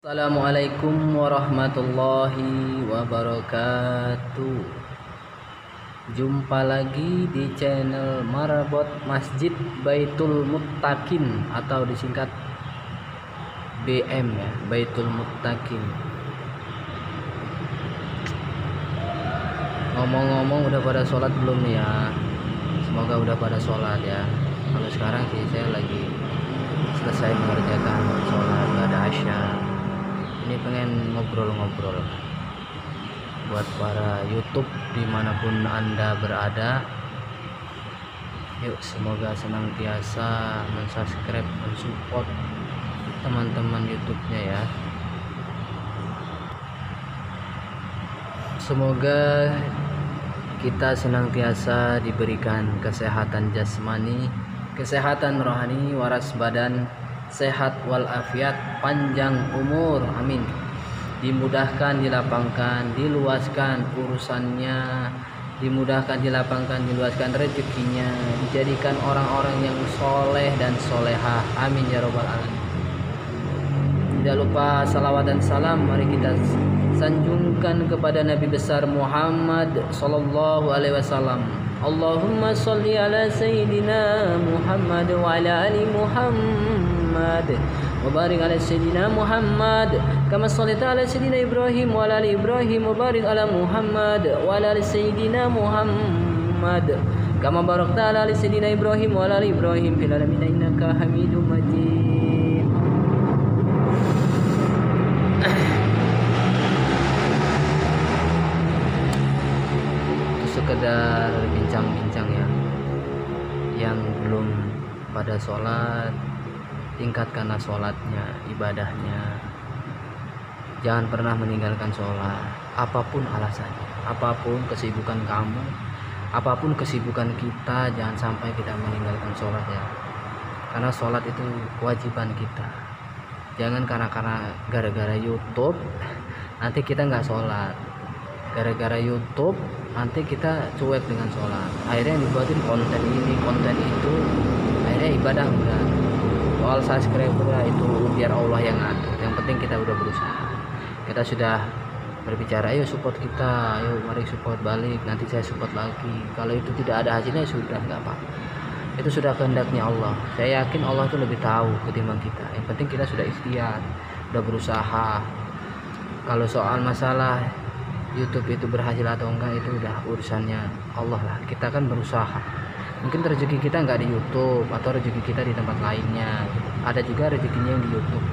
Assalamualaikum warahmatullahi wabarakatuh. Jumpa lagi di channel Marabot Masjid Baitul Muttaqin atau disingkat BM ya, Baitul Muttaqin. Ngomong-ngomong udah pada sholat belum ya? Semoga udah pada sholat ya. Kalau sekarang sih saya lagi selesai mengerjakan sholat pada Asya. Ini pengen ngobrol-ngobrol buat para YouTube dimanapun Anda berada. Yuk, semoga senantiasa mensubscribe, mensupport teman-teman YouTube-nya ya. Semoga kita senantiasa diberikan kesehatan jasmani, kesehatan rohani, waras badan, sehat walafiat, panjang umur, amin. Dimudahkan, dilapangkan, diluaskan urusannya, dimudahkan, dilapangkan, diluaskan rezekinya, dijadikan orang-orang yang soleh dan solehah, amin ya robbal alamin. Tidak lupa salawat dan salam mari kita sanjungkan kepada Nabi besar Muhammad sallallahu alaihi wasallam. Allahumma sholli ala sayyidina Muhammad wa ala ali Muhammad wa barik ala sayyidina Muhammad kama shallaita ala sayyidina Ibrahim wa ala ali Ibrahim wa barik ala Muhammad wa ala ali sayyidina Muhammad kama barakta ala ali sayyidina Ibrahim wa ala ali Ibrahim fil alamin innaka Hamidum Majid. Sekedar bincang-bincang ya, yang belum pada sholat tingkatkanlah sholatnya, ibadahnya. Jangan pernah meninggalkan sholat, apapun alasannya, apapun kesibukan kamu, apapun kesibukan kita, jangan sampai kita meninggalkan sholat ya, karena sholat itu kewajiban kita. Jangan karena gara-gara YouTube nanti kita nggak sholat, gara-gara YouTube nanti kita cuek dengan sholat, akhirnya yang dibuatin konten ini konten itu, akhirnya ibadah enggak. Soal subscriber itu biar Allah yang ngatur, yang penting kita udah berusaha, kita sudah berbicara, ayo support kita, ayo mari support balik, nanti saya support lagi. Kalau itu tidak ada hasilnya sudah nggak apa-apa, itu sudah kehendaknya Allah. Saya yakin Allah itu lebih tahu ketimbang kita, yang penting kita sudah ikhtiar, udah berusaha. Kalau soal masalah YouTube itu berhasil atau enggak itu udah urusannya Allah lah, kita kan berusaha. Mungkin rezeki kita enggak di YouTube atau rezeki kita di tempat lainnya gitu. Ada juga rezekinya yang di YouTube,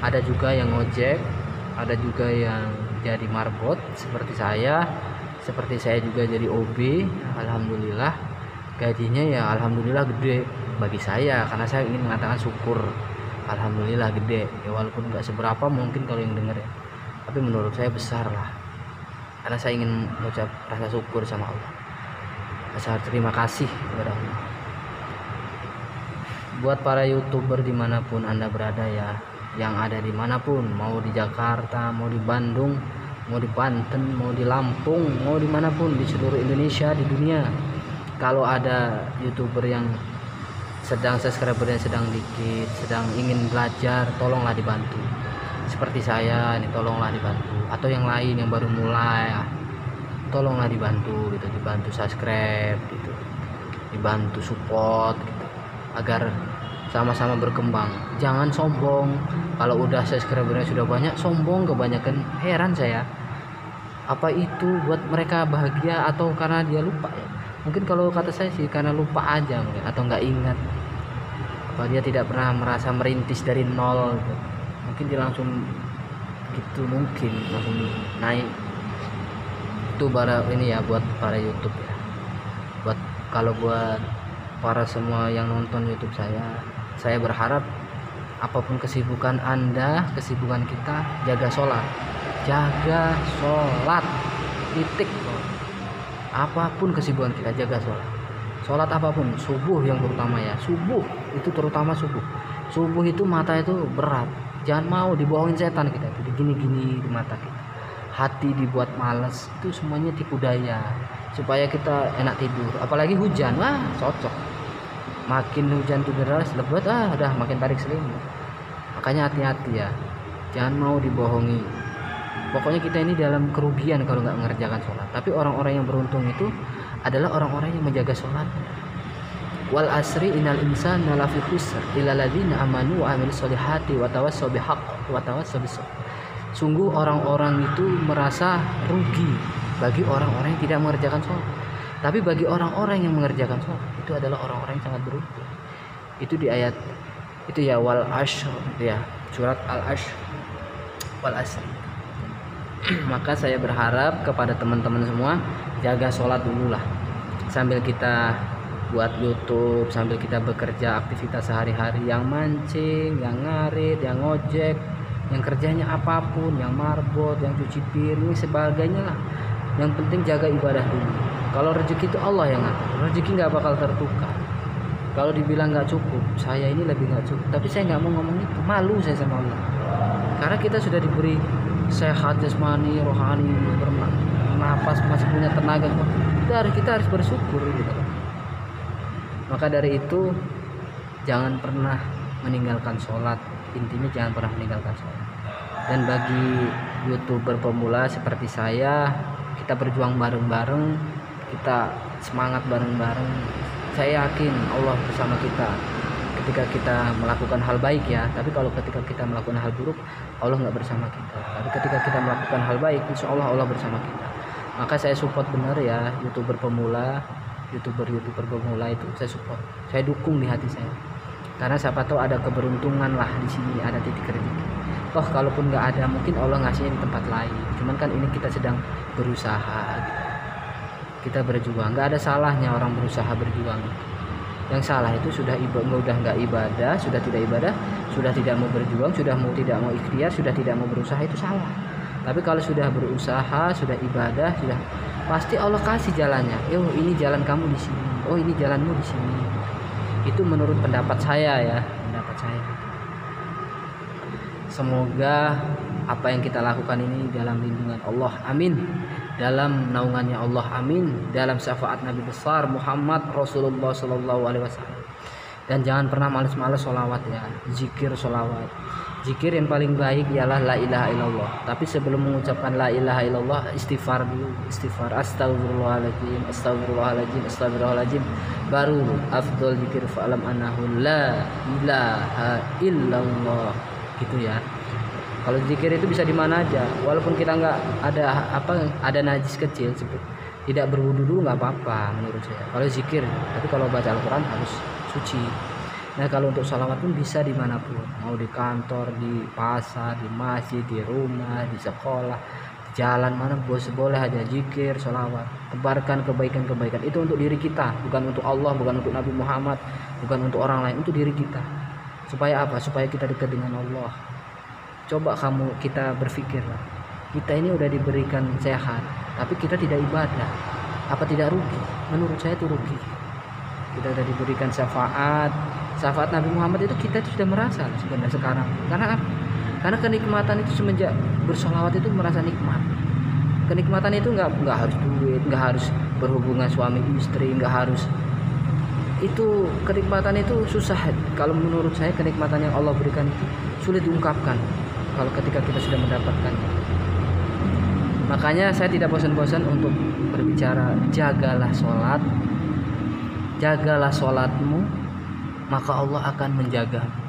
ada juga yang ngojek, ada juga yang jadi marbot seperti saya juga jadi OB. Alhamdulillah gajinya ya alhamdulillah gede bagi saya, karena saya ingin mengatakan syukur, alhamdulillah gede ya, walaupun enggak seberapa mungkin kalau yang denger ya, tapi menurut saya besar lah, karena saya ingin mengucap rasa syukur sama Allah, rasa terima kasih kepada Allah. Buat para YouTuber dimanapun Anda berada ya, yang ada dimanapun, mau di Jakarta, mau di Bandung, mau di Banten, mau di Lampung, mau dimanapun di seluruh Indonesia, di dunia, kalau ada YouTuber yang sedang subscribernya sedang dikit, sedang ingin belajar, tolonglah dibantu. Seperti saya ini, tolonglah dibantu, atau yang lain yang baru mulai, tolonglah dibantu gitu, dibantu subscribe gitu, dibantu support gitu, agar sama-sama berkembang. Jangan sombong, kalau udah subscribernya sudah banyak sombong kebanyakan, heran saya, apa itu buat mereka bahagia atau karena dia lupa ya? Mungkin kalau kata saya sih karena lupa aja mungkin, atau nggak ingat, apa dia tidak pernah merasa merintis dari nol gitu. Mungkin dia langsung gitu, mungkin langsung naik. Itu ini ya buat para YouTube ya, buat kalau buat para semua yang nonton YouTube saya berharap apapun kesibukan Anda, kesibukan kita, jaga sholat titik. Apapun kesibukan kita, jaga sholat apapun, subuh yang terutama ya, subuh itu terutama subuh itu mata itu berat, jangan mau dibohongin setan kita itu digini-gini di mata kita, hati dibuat malas, itu semuanya tipu daya supaya kita enak tidur. Apalagi hujan, wah cocok, makin hujan tuh deras lebat, udah makin tarik selimut. Makanya hati-hati ya, Jangan mau dibohongi. Pokoknya kita ini dalam kerugian kalau nggak mengerjakan sholat. Tapi orang-orang yang beruntung itu adalah orang-orang yang menjaga sholatnya. Wal asri innal insana lafi khusr illa alladziina amanu wa amilus solihati wa tawassaw bihaqq wa tawassaw bis sabr. Sungguh orang-orang itu merasa rugi bagi orang-orang yang tidak mengerjakan sholat. Tapi bagi orang-orang yang mengerjakan sholat itu adalah orang-orang yang sangat beruntung. Itu di ayat itu ya, wal ashr ya, surat al ashr, wal asri. Maka saya berharap kepada teman-teman semua, jaga sholat dulu lah, sambil kita buat YouTube, sambil kita bekerja aktivitas sehari-hari, yang mancing, yang ngarit, yang ngojek, yang kerjanya apapun, yang marbot, yang cuci piring, sebagainya lah. Yang penting jaga ibadah dulu. Kalau rezeki itu Allah yang ngatur, rezeki nggak bakal tertukar. Kalau dibilang nggak cukup, saya ini lebih nggak cukup, tapi saya nggak mau ngomong itu, malu saya sama Allah. Karena kita sudah diberi sehat jasmani, rohani, bernapas, masih punya tenaga, kita harus bersyukur gitu. Maka dari itu jangan pernah meninggalkan sholat. Intinya jangan pernah meninggalkan sholat. Dan bagi YouTuber pemula seperti saya, kita berjuang bareng-bareng, kita semangat bareng-bareng. Saya yakin Allah bersama kita ketika kita melakukan hal baik ya. Tapi kalau ketika kita melakukan hal buruk, Allah nggak bersama kita. Tapi ketika kita melakukan hal baik, insya Allah Allah bersama kita. Maka saya support benar ya YouTuber pemula, YouTuber pemula itu saya support, saya dukung di hati saya. Karena siapa tahu ada keberuntungan lah di sini, ada titik rezeki. Toh kalaupun nggak ada, mungkin Allah ngasihnya di tempat lain. Cuman kan ini kita sedang berusaha gitu. Kita berjuang, nggak ada salahnya orang berusaha berjuang. Yang salah itu sudah nggak ibadah, sudah tidak ibadah, sudah tidak mau berjuang, sudah tidak mau ikhtiar, sudah tidak mau berusaha, itu salah. Tapi kalau sudah berusaha, sudah ibadah, sudah pasti Allah kasih jalannya. Yo, ini jalan kamu di sini. Oh, ini jalanmu di sini. Itu menurut pendapat saya ya, pendapat saya. Semoga apa yang kita lakukan ini dalam lindungan Allah, amin. Dalam naungannya Allah, amin. Dalam syafaat Nabi besar Muhammad Rasulullah Sallallahu Alaihi Wasallam. Dan jangan pernah malas-malas sholawat ya, zikir sholawat. Zikir yang paling baik ialah la ilaha illallah. Tapi sebelum mengucapkan la ilaha illallah, istighfar dulu. Istighfar, astagfirullahaladzim, astagfirullahaladzim, astagfirullahaladzim. Baru afdol zikir fa'alam annahu la ilaha illallah. Gitu ya. Kalau zikir itu bisa di mana aja, walaupun kita nggak ada najis kecil, tidak berwudu dulu nggak apa-apa menurut saya. Kalau zikir, tapi kalau baca Al-Quran harus suci. Nah kalau untuk sholawat pun bisa dimanapun, mau di kantor, di pasar, di masjid, di rumah, di sekolah, di jalan mana boleh aja zikir, sholawat. Tebarkan kebaikan-kebaikan itu untuk diri kita, bukan untuk Allah, bukan untuk Nabi Muhammad, bukan untuk orang lain, untuk diri kita. Supaya apa? Supaya kita dekat dengan Allah. Coba kita berpikir lah, kita ini udah diberikan sehat, tapi kita tidak ibadah, apa tidak rugi? Menurut saya itu rugi. Kita udah diberikan syafaat Nabi Muhammad itu, kita itu sudah merasa sebenarnya sekarang. Karena kenikmatan itu semenjak bersolawat itu merasa nikmat. Kenikmatan itu nggak harus duit, nggak harus berhubungan suami istri, nggak harus itu. Kenikmatan itu susah. Kalau menurut saya kenikmatan yang Allah berikan itu sulit diungkapkan kalau ketika kita sudah mendapatkannya. Makanya saya tidak bosan-bosan untuk berbicara, jagalah sholat, jagalah sholatmu, maka Allah akan menjagamu.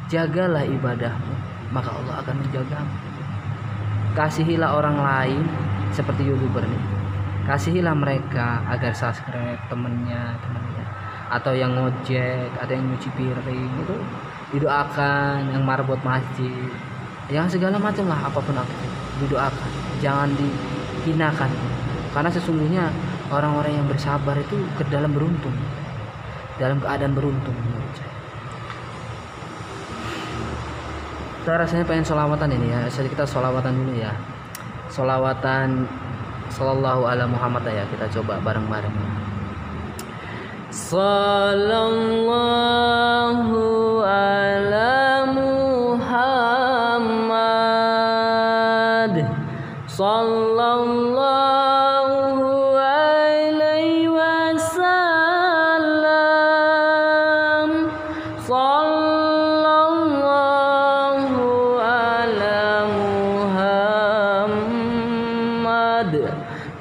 Jagalah ibadahmu, maka Allah akan menjagamu. Kasihilah orang lain seperti YouTuber nih, kasihilah mereka agar subscribe temennya, atau yang ngojek, atau yang nyuci piring, itu didoakan, yang marbot masjid, yang segala macam lah, apapun didoakan, jangan dihinakan. Karena sesungguhnya orang-orang yang bersabar itu ke dalam beruntung, dalam keadaan beruntung menurut saya. Saya rasanya pengen sholawatan ini ya, kita sholawatan dulu ya, sholawatan sallallahu ala Muhammad ya, kita coba bareng-bareng. Sallallahu ala Muhammad, sallallahu alaihi wasallam, sallallahu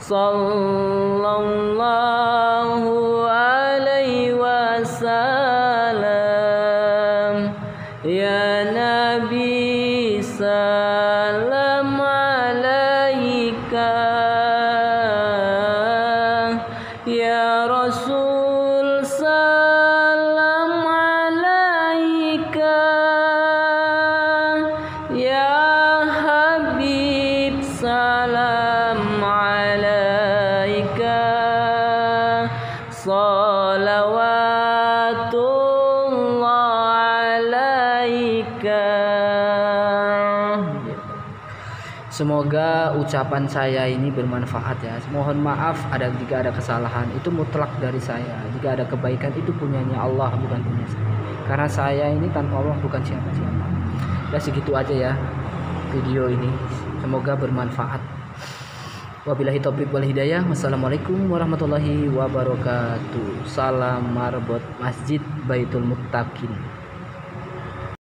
sallallahu alaihi wasallam. Ya Nabi salam alaika, ya Rasul salam alaika, ya Habib salam alaika, salawatullah alaika. Semoga ucapan saya ini bermanfaat ya. Mohon maaf jika ada kesalahan, itu mutlak dari saya. Jika ada kebaikan itu punyanya Allah, bukan punya saya. Karena saya ini tanpa Allah bukan siapa-siapa. Ya segitu aja ya video ini. Semoga bermanfaat. Wabillahi taufiq wal hidayah. Wassalamualaikum warahmatullahi wabarakatuh. Salam marbot Masjid Baitul Muttaqin.